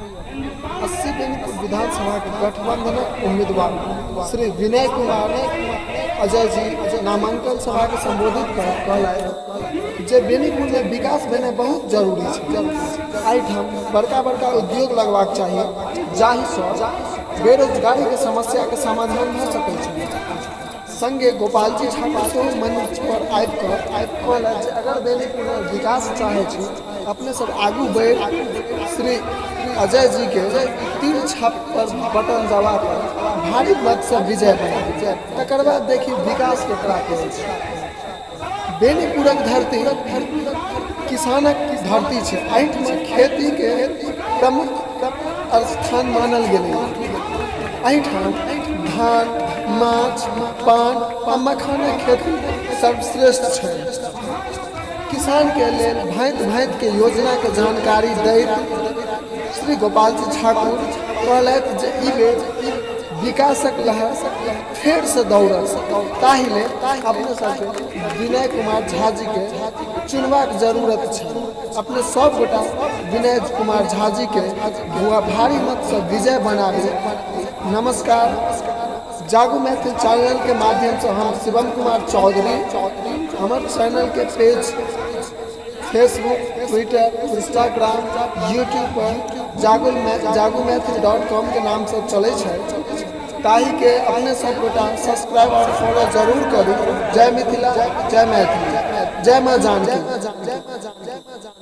80 विधानसभा के गठबंधन उम्मीदवार श्री विनय कुमार अजय जी नामांकन सभा के संबोधित कहला जे बेनीपुर में विकास भेना बहुत जरूरी है। एहिठाम बड़का बड़का उद्योग लगवाक चाहिए जाहि से बेरोजगारी के समस्या के समाधान भ सकै छै। संगे गोपाल जी ठाकुर से मंच पर आबि अगर बेनीपुर में विकास चाहे छी अपने सब आगू बढ़ श्री अजय जी के तीर छाप पर बटन दबा कर भारी मत से विजय बना तकर बाद देखी विकास के करै छै। बेनीपुरक धरती किसानक धरती छै। एहिठाम खेती के प्रमुख स्थान मानल गेलै। एहिठाम धान माछ पान आ मखानक खेती सर्वश्रेष्ठ छै। किसान के लेल भांति भांति के योजना के जानकारी दैत श्री गोपाल जी ठाकुर कहलथि जे ई बेर विकासक लहर फेर से दौड़त ताहिले अपने सबके विनय कुमार झा जी के चुनबाक जरूरत छै। अपने सब गोटा विनय कुमार झा जी के भारी मत से विजय बनाबे। नमस्कार। जागो मैथिल चैनल के माध्यम से हम शिवम कुमार चौधरी हमारे चैनल के page Facebook Twitter Instagram YouTube पर jagomaithil.com के नाम से चले छै। ताहि के अपने सब गोटा सब्सक्राइब और फॉलो जरूर करू। जय मिथिला जय मैथिली जय माँ जानकी।